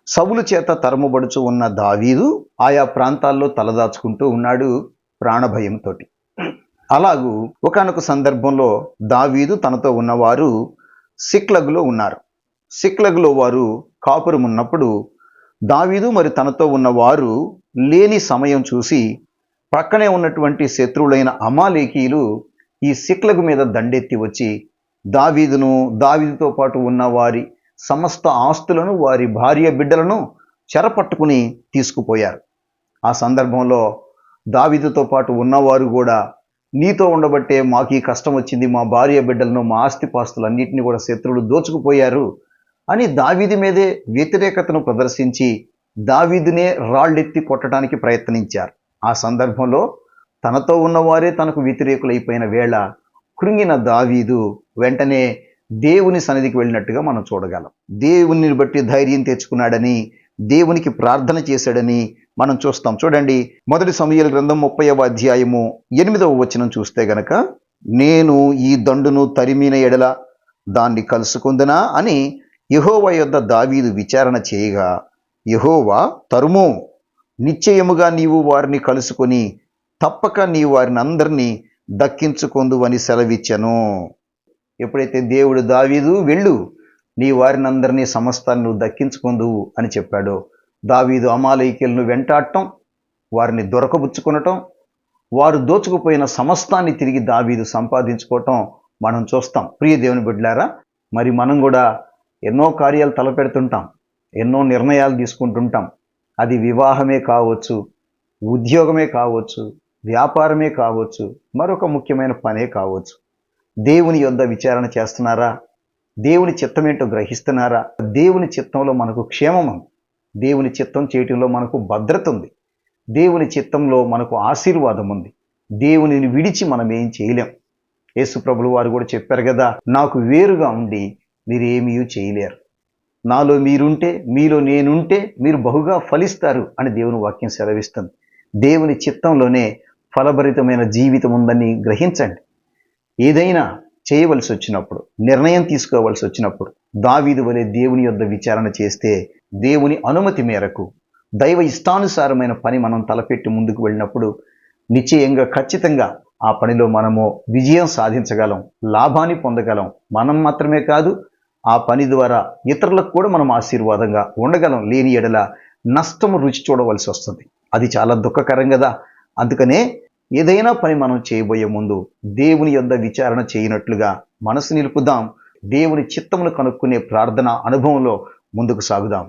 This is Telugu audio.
సౌలు చేత తరుమబడుచు ఉన్న దావీదు ఆయా ప్రాంతాల్లో తలదాచుకుంటూ ఉన్నాడు ప్రాణభయంతో. అలాగూ ఒకానొక సందర్భంలో దావీదు తనతో ఉన్నవారు సిక్లగులో ఉన్నారు. సిక్లగులో వారు కాపురం ఉన్నప్పుడు దావీదు మరి తనతో ఉన్నవారు లేని సమయం చూసి పక్కనే ఉన్నటువంటి శత్రువులైన అమాలేకీయులు ఈ సిక్లగు మీద దండెత్తి వచ్చి దావీదుతో పాటు ఉన్న వారి సమస్త ఆస్తులను, వారి భార్య బిడ్డలను చెరపట్టుకుని తీసుకుపోయారు. ఆ సందర్భంలో దావీదుతో పాటు ఉన్నవారు కూడా, నీతో ఉండబట్టే మాకు ఈ కష్టం వచ్చింది, మా భార్య బిడ్డలను, మా ఆస్తిపాస్తులన్నింటినీ కూడా శత్రువులు దోచుకుపోయారు అని దావీదు మీదే వ్యతిరేకతను ప్రదర్శించి దావీదునే రాళ్ళెత్తి కొట్టడానికి ప్రయత్నించారు. ఆ సందర్భంలో తనతో ఉన్నవారే తనకు వ్యతిరేకులైపోయిన వేళ కృంగిన దావీదు వెంటనే దేవుని సన్నిధికి వెళ్ళినట్టుగా మనం చూడగలం. దేవుని బట్టి ధైర్యం తెచ్చుకున్నాడని, దేవునికి ప్రార్థన చేశాడని మనం చూస్తాం. చూడండి, 1 సమూయేలు గ్రంథం 30వ అధ్యాయము 8వ వచనం చూస్తే గనక, నేను ఈ దండును తరిమిన ఎడల దాన్ని కలుసుకుందునా అని యెహోవా యొద్ద దావీదు విచారణ చేయగా, యెహోవా తరుము, నిశ్చయముగా నీవు వారిని కలుసుకొని తప్పక నీవు వారిని అందరినీ దక్కించుకొందు అని సెలవిచ్చెను. ఎప్పుడైతే దేవుడు దావీదు వెళ్ళు, నీ వారిని అందరినీ సమస్తాన్ని నువ్వు దక్కించుకొందువు అని చెప్పాడో, దావీదు అమాలేకీయులను వెంటాడటం, వారిని దొరకబుచ్చుకొనటం, వారు దోచుకుపోయిన సమస్తాన్ని తిరిగి దావీదు సంపాదించుకోవటం మనం చూస్తాం. ప్రియ దేవుని బిడ్డలారా, మరి మనం కూడా ఎన్నో కార్యాలు తలపెడుతుంటాం, ఎన్నో నిర్ణయాలు తీసుకుంటుంటాం. అది వివాహమే కావచ్చు, ఉద్యోగమే కావచ్చు, వ్యాపారమే కావచ్చు, మరొక ముఖ్యమైన పనే కావచ్చు. దేవుని యొద్ద విచారణ చేస్తున్నారా? దేవుని చిత్తం ఏంటో గ్రహిస్తున్నారా? దేవుని చిత్తంలో మనకు క్షేమం ఉంది, దేవుని చిత్తం చేయటంలో మనకు భద్రత ఉంది, దేవుని చిత్తంలో మనకు ఆశీర్వాదం ఉంది. దేవునిని విడిచి మనం ఏం చేయలేం. యేసు ప్రభులు వారు కూడా చెప్పారు కదా, నాకు వేరుగా ఉండి మీరేమీ చేయలేరు, నాలో మీరుంటే, మీలో నేనుంటే మీరు బహుగా ఫలిస్తారు అని దేవుని వాక్యం సెలవిస్తుంది. దేవుని చిత్తంలోనే ఫలభరితమైన జీవితం ఉందని గ్రహించండి. ఏదైనా చేయవలసి వచ్చినప్పుడు, నిర్ణయం తీసుకోవలసి వచ్చినప్పుడు దావీదు వలె దేవుని యొద్ద విచారణ చేస్తే, దేవుని అనుమతి మేరకు దైవ ఇష్టానుసారమైన పని మనం తలపెట్టి ముందుకు వెళ్ళినప్పుడు నిశ్చయంగా ఖచ్చితంగా ఆ పనిలో మనము విజయం సాధించగలం, లాభాన్ని పొందగలం. మనం మాత్రమే కాదు, ఆ పని ద్వారా ఇతరులకు కూడా మనం ఆశీర్వాదంగా ఉండగలం. లేని ఎడల నష్టము రుచి చూడవలసి వస్తుంది. అది చాలా దుఃఖకరం కదా. అందుకనే ఏదైనా పని మనం చేయబోయే ముందు దేవుని యొద్ద విచారణ చేయనట్లుగా మనసు నిలుపుదాం. దేవుని చిత్తమును కనుక్కునే ప్రార్థన అనుభవంలో ముందుకు సాగుదాం.